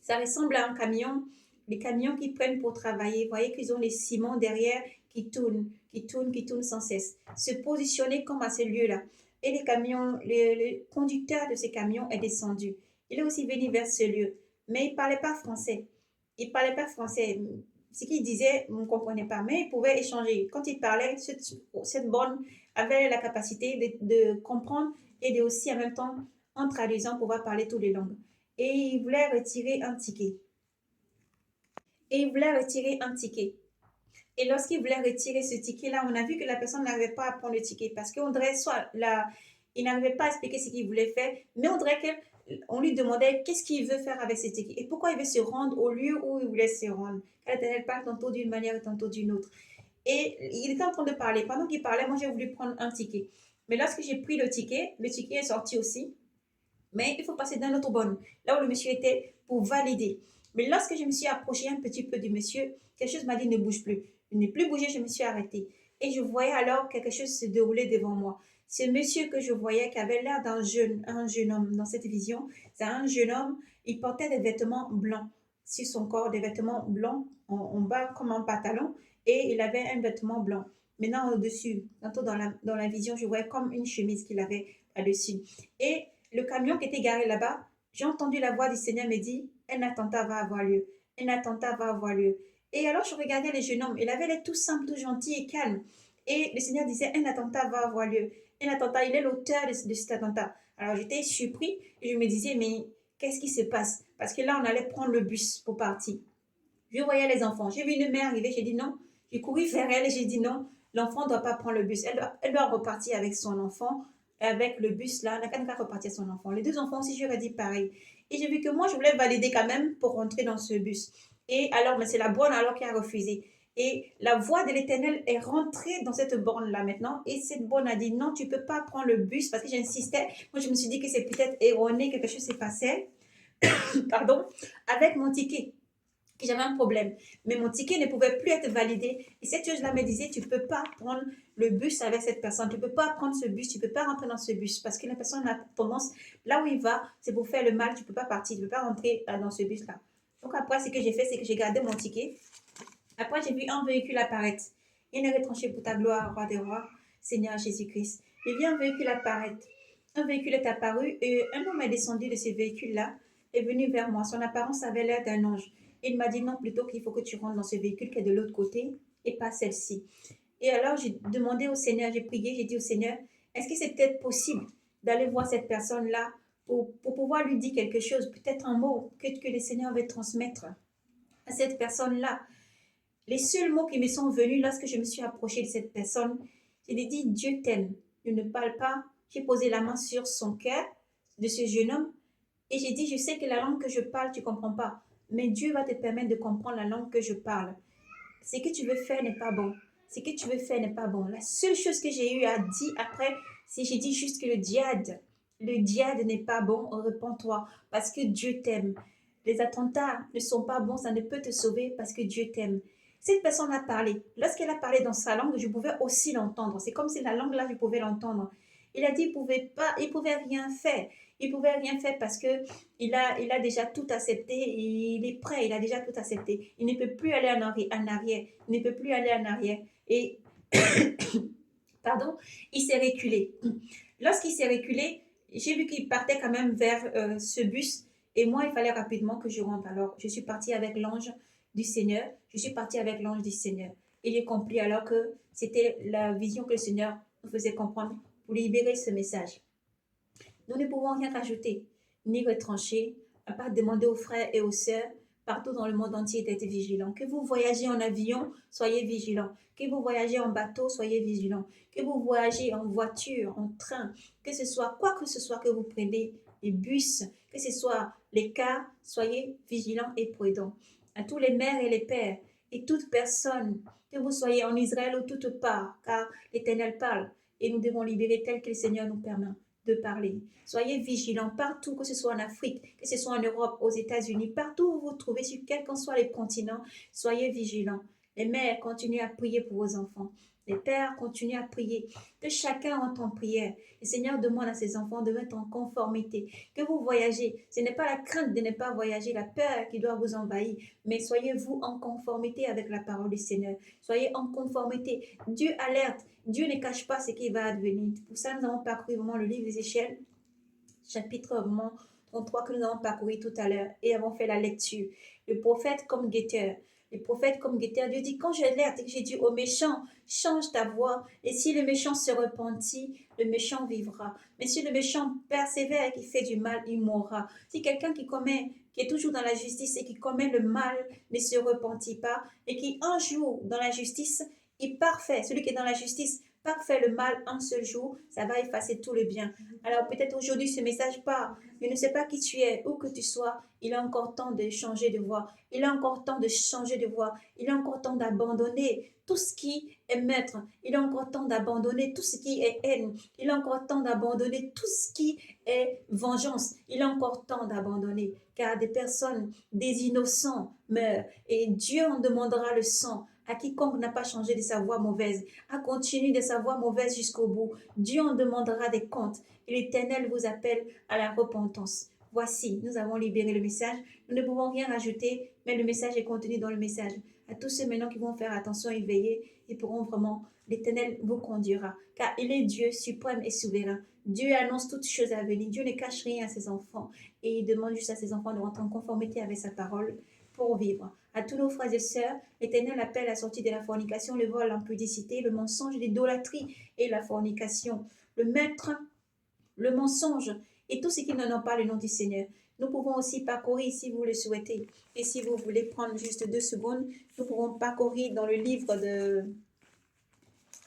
Ça ressemble à un camion les camions qui prennent pour travailler, vous voyez qu'ils ont les ciments derrière qui tournent, qui tournent, qui tournent sans cesse. Se positionner comme à ce lieu-là. Et les camions, le conducteur de ces camions est descendu. Il est aussi venu vers ce lieu, mais il ne parlait pas français. Il ne parlait pas français. Ce qu'il disait, on ne comprenait pas, mais il pouvait échanger. Quand il parlait, cette borne avait la capacité de comprendre et de aussi en même temps, en traduisant, pouvoir parler toutes les langues. Et il voulait retirer un ticket. Et il voulait retirer un ticket. Et lorsqu'il voulait retirer ce ticket-là, on a vu que la personne n'arrivait pas à prendre le ticket parce qu'on dirait soit il n'arrivait pas à expliquer ce qu'il voulait faire, mais on dirait qu'on lui demandait qu'est-ce qu'il veut faire avec ce ticket et pourquoi il veut se rendre au lieu où il voulait se rendre. Elle parle tantôt d'une manière et tantôt d'une autre. Et il était en train de parler. Pendant qu'il parlait, moi j'ai voulu prendre un ticket. Mais lorsque j'ai pris le ticket est sorti aussi. Mais il faut passer dans l'autre bonne, là où le monsieur était, pour valider. Mais lorsque je me suis approchée un petit peu du monsieur, quelque chose m'a dit ne bouge plus. Je n'ai plus bougé, je me suis arrêtée. Et je voyais alors quelque chose se dérouler devant moi. Ce monsieur que je voyais, qui avait l'air d'un un jeune homme dans cette vision, c'est un jeune homme, il portait des vêtements blancs sur son corps, des vêtements blancs en bas comme un pantalon, et il avait un vêtement blanc. Maintenant au-dessus, tantôt dans la vision, je voyais comme une chemise qu'il avait là-dessus. Et le camion qui était garé là-bas, j'ai entendu la voix du Seigneur me dire, un attentat va avoir lieu, un attentat va avoir lieu. Et alors je regardais le jeune homme, il avait l'air tout simple, tout gentil et calme. Et le Seigneur disait, un attentat va avoir lieu, un attentat, il est l'auteur de cet attentat. Alors j'étais surpris et je me disais, mais qu'est-ce qui se passe? Parce que là, on allait prendre le bus pour partir. Je voyais les enfants, j'ai vu une mère arriver, j'ai dit non, j'ai couru vers elle et j'ai dit non, l'enfant ne doit pas prendre le bus, elle doit repartir avec son enfant avec le bus là, elle n'a qu'à repartir son enfant. Les deux enfants aussi, j'aurais dit pareil. Et j'ai vu que moi, je voulais valider quand même pour rentrer dans ce bus. Et alors, mais c'est la bonne alors qui a refusé. Et la voix de l'Éternel est rentrée dans cette borne-là maintenant. Et cette borne a dit non, tu ne peux pas prendre le bus parce que j'insistais. Moi, je me suis dit que c'est peut-être erroné, quelque chose s'est passé. Pardon, avec mon ticket que j'avais un problème. Mais mon ticket ne pouvait plus être validé. Et cette chose-là me disait, tu ne peux pas prendre le bus avec cette personne. Tu ne peux pas prendre ce bus. Tu ne peux pas rentrer dans ce bus. Parce que la personne a tendance, là où il va, c'est pour faire le mal. Tu ne peux pas partir. Tu ne peux pas rentrer dans ce bus-là. Donc après, ce que j'ai fait, c'est que j'ai gardé mon ticket. Après, j'ai vu un véhicule apparaître. Il est retranché pour ta gloire, roi des rois, Seigneur Jésus-Christ. Il vit un véhicule apparaître. Un véhicule est apparu et un homme est descendu de ce véhicule-là, est venu vers moi. Son apparence avait l'air d'un ange. Il m'a dit non, plutôt qu'il faut que tu rentres dans ce véhicule qui est de l'autre côté et pas celle-ci. Et alors, j'ai demandé au Seigneur, j'ai prié, j'ai dit au Seigneur, est-ce que c'est peut-être possible d'aller voir cette personne-là pour pouvoir lui dire quelque chose, peut-être un mot que le Seigneur veut transmettre à cette personne-là. Les seuls mots qui me sont venus lorsque je me suis approchée de cette personne, j'ai dit Dieu t'aime. Je ne parle pas. J'ai posé la main sur son cœur de ce jeune homme et j'ai dit je sais que la langue que je parle, tu ne comprends pas. Mais Dieu va te permettre de comprendre la langue que je parle. Ce que tu veux faire n'est pas bon. Ce que tu veux faire n'est pas bon. La seule chose que j'ai eu à dire après, c'est j'ai dit juste que le diade n'est pas bon, repens-toi, parce que Dieu t'aime. Les attentats ne sont pas bons, ça ne peut te sauver parce que Dieu t'aime. Cette personne a parlé. Lorsqu'elle a parlé dans sa langue, je pouvais aussi l'entendre. C'est comme si la langue là, je pouvais l'entendre. Il a dit il pouvait rien faire. Il pouvait rien faire parce que il a déjà tout accepté. Il est prêt. Il a déjà tout accepté. Il ne peut plus aller en arrière. Il ne peut plus aller en arrière. Et pardon, il s'est reculé. Lorsqu'il s'est reculé, j'ai vu qu'il partait quand même vers ce bus. Et moi, il fallait rapidement que je rentre. Alors, je suis partie avec l'ange du Seigneur. Je suis partie avec l'ange du Seigneur. Et j'ai compris alors que c'était la vision que le Seigneur nous faisait comprendre pour libérer ce message. Nous ne pouvons rien rajouter, ni retrancher, à part demander aux frères et aux sœurs partout dans le monde entier d'être vigilants. Que vous voyagez en avion, soyez vigilants. Que vous voyagez en bateau, soyez vigilants. Que vous voyagez en voiture, en train, que ce soit quoi que ce soit que vous prenez, les bus, que ce soit les cars, soyez vigilants et prudents. À tous les mères et les pères et toute personne, que vous soyez en Israël ou toute part, car l'Éternel parle et nous devons libérer tel que le Seigneur nous permet de parler. Soyez vigilants partout, que ce soit en Afrique, que ce soit en Europe, aux États-Unis, partout où vous vous trouvez, sur quel qu'en soit les continents, soyez vigilants. Les mères, continuez à prier pour vos enfants. Les pères, continuez à prier. Que chacun entre en prière. Le Seigneur demande à ses enfants de mettre en conformité. Que vous voyagez. Ce n'est pas la crainte de ne pas voyager, la peur qui doit vous envahir, mais soyez-vous en conformité avec la parole du Seigneur. Soyez en conformité. Dieu alerte. Dieu ne cache pas ce qui va advenir. Pour ça, nous avons parcouru vraiment le livre des Échelles, chapitre vraiment 33 que nous avons parcouru tout à l'heure et avons fait la lecture. Le prophète comme guetteur. Le prophète comme guetteur, Dieu dit, quand j'alerte et que j'ai dit au méchant, change ta voix, et si le méchant se repentit, le méchant vivra. Mais si le méchant persévère et qui fait du mal, il mourra. Si quelqu'un qui est toujours dans la justice et qui commet le mal, ne se repentit pas, et qui un jour dans la justice est parfait, celui qui est dans la justice parfait le mal un seul jour, ça va effacer tout le bien. Alors peut-être aujourd'hui ce message part. Je ne sais pas qui tu es, où que tu sois, il est encore temps de changer de voie. Il est encore temps de changer de voie. Il est encore temps d'abandonner tout ce qui est maître. Il est encore temps d'abandonner tout ce qui est haine. Il est encore temps d'abandonner tout ce qui est vengeance. Il est encore temps d'abandonner. Car des personnes, des innocents meurent. Et Dieu en demandera le sang à quiconque n'a pas changé de sa voie mauvaise, à continuer de sa voie mauvaise jusqu'au bout. Dieu en demandera des comptes et l'Éternel vous appelle à la repentance. Voici, nous avons libéré le message. Nous ne pouvons rien rajouter, mais le message est contenu dans le message. À tous ceux maintenant qui vont faire attention et veiller, ils pourront vraiment, l'Éternel vous conduira, car il est Dieu suprême et souverain. Dieu annonce toutes choses à venir. Dieu ne cache rien à ses enfants et il demande juste à ses enfants de rentrer en conformité avec sa parole pour vivre. À tous nos frères et sœurs, l'Éternel appelle à la sortie de la fornication, le vol, l'impudicité, le mensonge, l'idolâtrie et la fornication. Le maître, le mensonge et tout ce qui n'en ont pas le nom du Seigneur. Nous pouvons aussi parcourir, si vous le souhaitez, et si vous voulez prendre juste 2 secondes, nous pouvons parcourir dans le livre de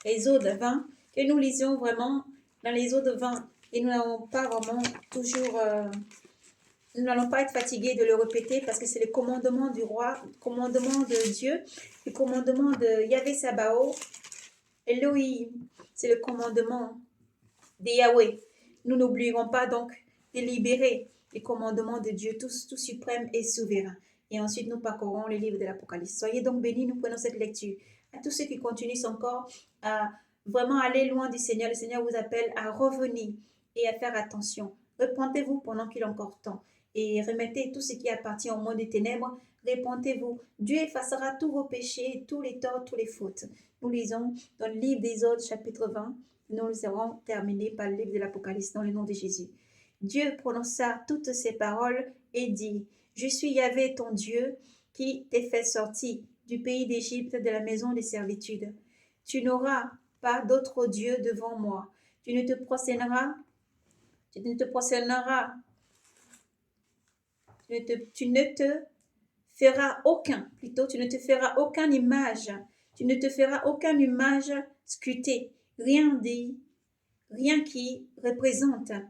Exode 20, que nous lisions vraiment dans l'Exode 20, et nous n'avons pas vraiment toujours... nous n'allons pas être fatigués de le répéter parce que c'est le commandement du roi, le commandement de Dieu, le commandement de Yahvé Sabaoth, Elohim, c'est le commandement de Yahweh. Nous n'oublierons pas donc de libérer les commandements de Dieu, tout suprême et souverain. Et ensuite, nous parcourons les livres de l'Apocalypse. Soyez donc bénis, nous prenons cette lecture. À tous ceux qui continuent encore à vraiment aller loin du Seigneur, le Seigneur vous appelle à revenir et à faire attention. Repentez-vous pendant qu'il est encore temps et remettez tout ce qui appartient au monde des ténèbres. Repentez-vous. Dieu effacera tous vos péchés, tous les torts, toutes les fautes. Nous lisons dans le livre d'Exode, chapitre 20. Nous serons terminés par le livre de l'Apocalypse dans le nom de Jésus. Dieu prononça toutes ces paroles et dit, je suis Yahvé ton Dieu qui t'ai fait sortir du pays d'Égypte de la maison de servitude. Tu n'auras pas d'autre Dieu devant moi. Tu ne te prosterneras, tu ne te feras aucune image, tu ne te feras aucune image sculptée, rien qui représente à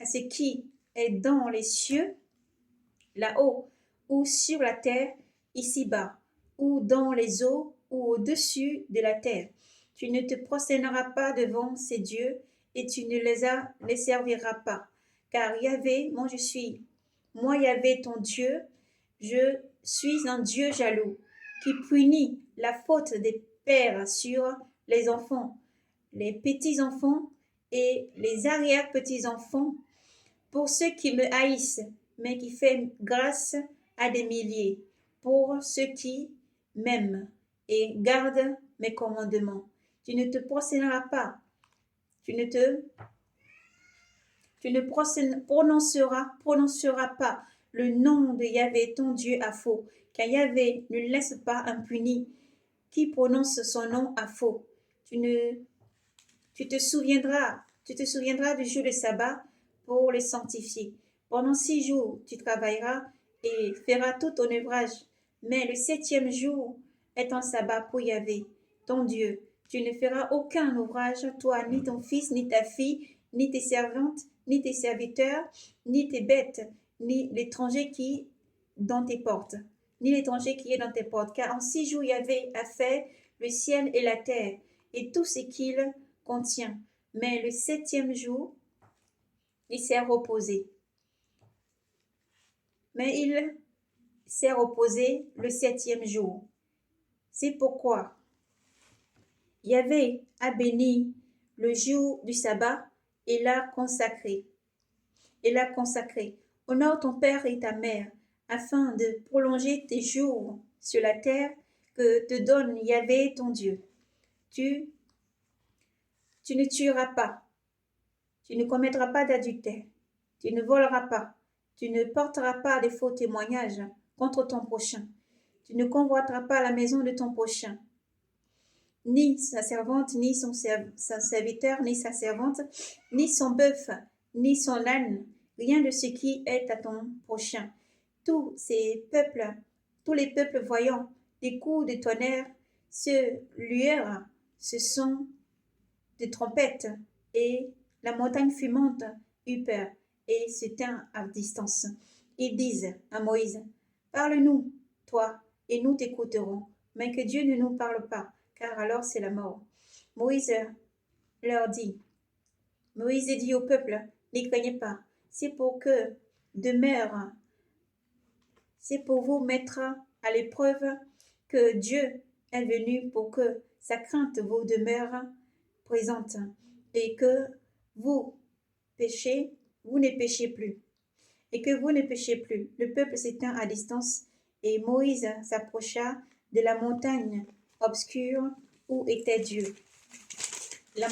ce qui est dans les cieux, là-haut, ou sur la terre, ici-bas, ou dans les eaux, ou au-dessus de la terre. Tu ne te prosterneras pas devant ces dieux, et tu ne les serviras pas. Car Yahvé, moi Yahvé ton Dieu, je suis un Dieu jaloux, qui punit la faute des pères sur les enfants, les petits-enfants et les arrière-petits-enfants, pour ceux qui me haïssent, mais qui fait grâce à des milliers, pour ceux qui m'aiment et gardent mes commandements. Tu ne te prosterneras pas, tu ne prononceras pas le nom de Yahvé ton Dieu à faux, car Yahvé ne laisse pas impuni qui prononce son nom à faux. Tu te souviendras du jour de sabbat pour le sanctifier. Pendant 6 jours, tu travailleras et feras tout ton ouvrage. Mais le 7e jour est un sabbat pour Yahvé, ton Dieu. Tu ne feras aucun ouvrage, toi, ni ton fils, ni ta fille, ni tes servantes, ni tes serviteurs, ni tes bêtes, ni l'étranger qui est dans tes portes. Car en 6 jours, Yahvé a fait le ciel et la terre, et tout ce qu'il contient. Mais le 7e jour, il s'est reposé. Mais il s'est reposé le 7e jour. C'est pourquoi Yahvé a béni le jour du sabbat et l'a consacré. Honore ton père et ta mère, afin de prolonger tes jours sur la terre que te donne Yahvé ton Dieu. Tu ne tueras pas, tu ne commettras pas d'adultère, tu ne voleras pas, tu ne porteras pas de faux témoignages contre ton prochain, tu ne convoiteras pas la maison de ton prochain, ni sa servante, ni son serviteur, ni sa servante, ni son bœuf, ni son âne, rien de ce qui est à ton prochain. Tous les peuples voyant des coups de tonnerre se luèrent, ce son de trompettes, et la montagne fumante eut peur et se tint à distance. Ils disent à Moïse, parle-nous, toi, et nous t'écouterons, mais que Dieu ne nous parle pas, car alors c'est la mort. Moïse dit au peuple, n'y craignez pas, c'est pour vous mettre à l'épreuve que Dieu est venu pour que sa crainte vous demeure présente et que vous ne péchez plus. Le peuple s'étint à distance et Moïse s'approcha de la montagne obscure où était Dieu. Il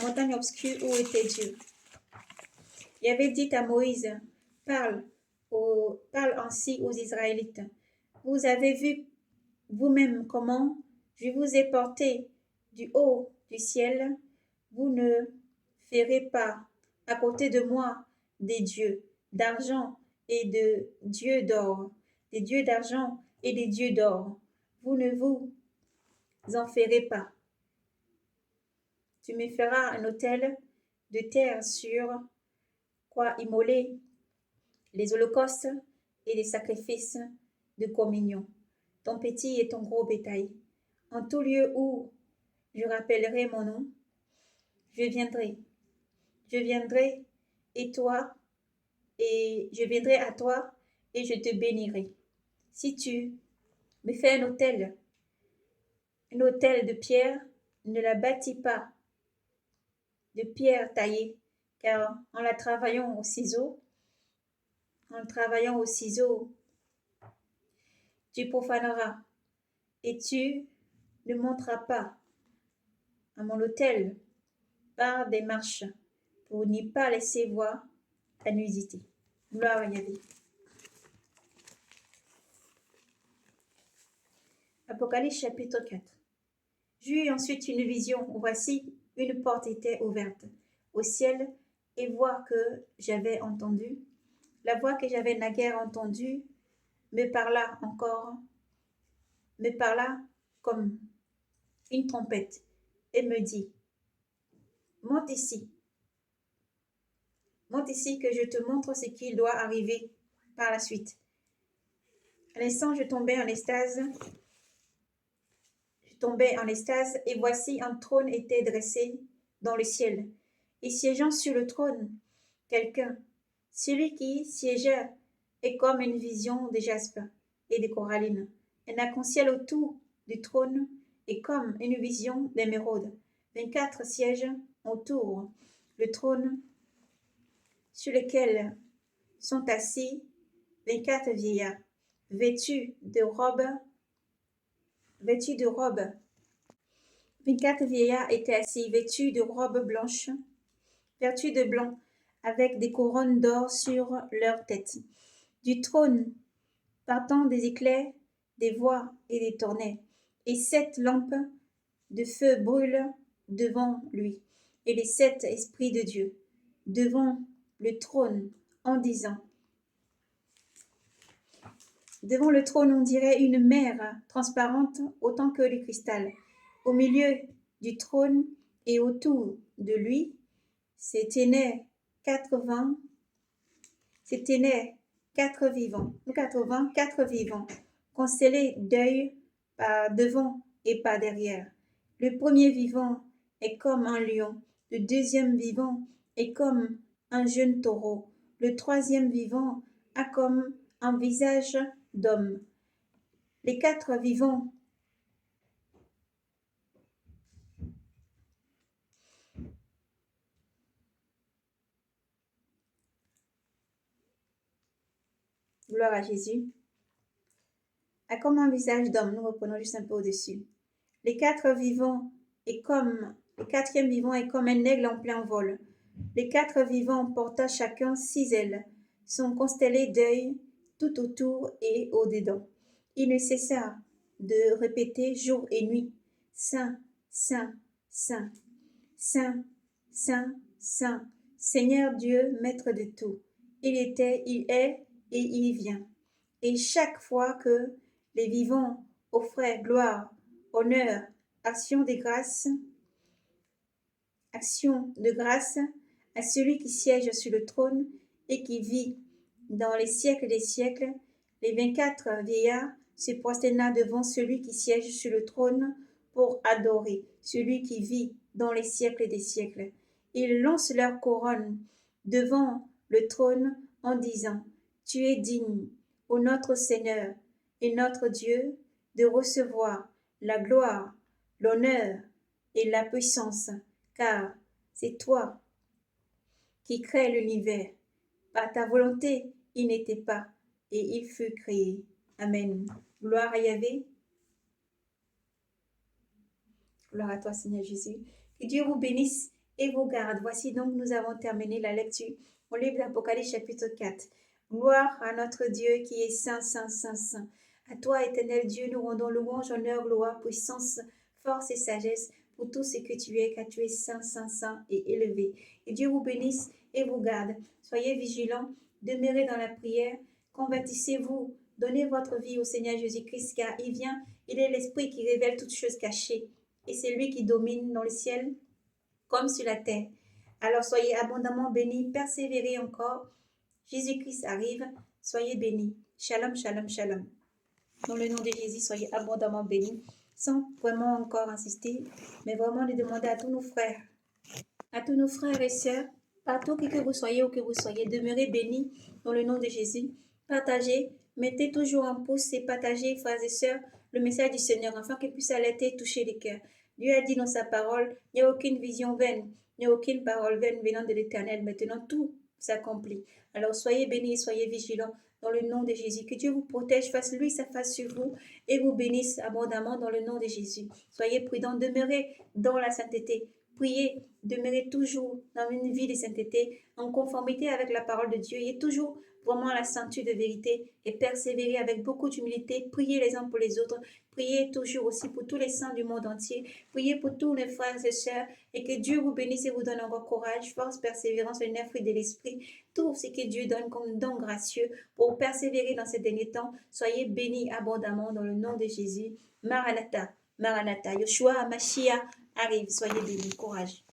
avait dit à Moïse, parle ainsi aux Israélites. Vous avez vu vous-même comment je vous ai porté du haut du ciel. Vous ne ferez pas à côté de moi des dieux d'argent et des dieux d'argent et des dieux d'or. Vous ne vous en ferez pas. Tu me feras un autel de terre sur quoi immoler les holocaustes et les sacrifices de communion, ton petit et ton gros bétail. En tout lieu où je rappellerai mon nom, je viendrai je viendrai à toi et je te bénirai. Si tu me fais un autel de pierre, ne la bâtis pas de pierre taillée, car en travaillant au ciseau, tu profaneras, et tu ne monteras pas à mon autel par des marches, pour n'y pas laisser voir ta nudité. Gloire à Yahvé. Apocalypse chapitre 4. J'eus ensuite une vision. Voici, une porte était ouverte au ciel, et la voix que j'avais naguère entendue, me parla comme une trompette, et me dit, monte ici que je te montre ce qui doit arriver par la suite. À l'instant, je tombais en extase, et voici un trône était dressé dans le ciel, et siégeant sur le trône, quelqu'un. Celui qui siégeait est comme une vision de jaspe et de coralline. Un arc-en-ciel autour du trône est comme une vision d'émeraude. 24 sièges entourent le trône, sur lequel sont assis 24 vieillards, vêtus de robes. 24 vieillards étaient assis, vêtus de robes blanches, vêtus de blanc, avec des couronnes d'or sur leurs têtes. Du trône partant des éclairs, des voix et des tonnerres, et 7 lampes de feu brûlent devant lui, et les 7 esprits de Dieu devant le trône, en disant, devant le trône on dirait une mer transparente autant que le cristal. Au milieu du trône et autour de lui s'éteignaient 4 vivants, constellés d'œils par devant et par derrière. Le premier vivant est comme un lion, le deuxième vivant est comme un jeune taureau, le troisième vivant a comme un visage d'homme, Les quatre vivants gloire à Jésus, a comme un visage d'homme. Nous reprenons juste un peu au-dessus. Les quatre vivants est comme, le quatrième vivant est comme un aigle en plein vol. Les quatre vivants portant chacun 6 ailes, sont constellés d'œils tout autour et au-dedans. Il ne cessa de répéter jour et nuit, Saint, Saint, Saint, Saint, Saint, Saint, Seigneur Dieu, Maître de tout. Il était, il est et il vient. Et chaque fois que les vivants offraient gloire, honneur, action de grâce à celui qui siège sur le trône et qui vit dans les siècles des siècles, les 24 vieillards se prosternèrent devant celui qui siège sur le trône pour adorer celui qui vit dans les siècles des siècles. Ils lancent leur couronne devant le trône en disant, Tu es digne, ô notre Seigneur et notre Dieu, de recevoir la gloire, l'honneur et la puissance, car c'est toi qui crée l'univers. Par ta volonté, il n'était pas, et il fut créé. Amen. Gloire à Yahvé. Gloire à toi, Seigneur Jésus. Que Dieu vous bénisse et vous garde. Voici donc, nous avons terminé la lecture au livre d'Apocalypse chapitre 4. Gloire à notre Dieu qui est saint, saint, saint, saint. À toi, éternel Dieu, nous rendons louange, honneur, gloire, puissance, force et sagesse pour tout ce que tu es, car tu es saint, saint, saint et élevé. Et Dieu vous bénisse et vous garde. Soyez vigilants, demeurez dans la prière, convertissez-vous, donnez votre vie au Seigneur Jésus-Christ, car il vient, il est l'Esprit qui révèle toutes choses cachées. Et c'est lui qui domine dans le ciel comme sur la terre. Alors soyez abondamment bénis, persévérez encore. Jésus-Christ arrive, soyez bénis. Shalom, shalom, shalom. Dans le nom de Jésus, soyez abondamment bénis, sans vraiment encore insister, mais vraiment de demander à tous nos frères et sœurs, partout que vous soyez ou que vous soyez, demeurez bénis dans le nom de Jésus. Partagez, mettez toujours un pouce et partagez, frères et sœurs, le message du Seigneur, afin qu'il puisse alerter et toucher les cœurs. Dieu a dit dans sa parole, il n'y a aucune vision vaine, il n'y a aucune parole vaine venant de l'Éternel. Maintenant, tout s'accomplit. Alors soyez bénis, soyez vigilants dans le nom de Jésus. Que Dieu vous protège, fasse lui sa face sur vous et vous bénisse abondamment dans le nom de Jésus. Soyez prudents, demeurez dans la sainteté. Priez, demeurez toujours dans une vie de sainteté, en conformité avec la parole de Dieu. Ayez toujours vraiment la ceinture de vérité et persévérez avec beaucoup d'humilité. Priez les uns pour les autres. Priez toujours aussi pour tous les saints du monde entier. Priez pour tous les frères et sœurs et que Dieu vous bénisse et vous donne encore courage, force, persévérance et le fruit de l'esprit. Tout ce que Dieu donne comme don gracieux pour persévérer dans ces derniers temps. Soyez bénis abondamment dans le nom de Jésus. Maranatha, Maranatha, Yeshua, Mashiach arrive. Soyez bénis, courage.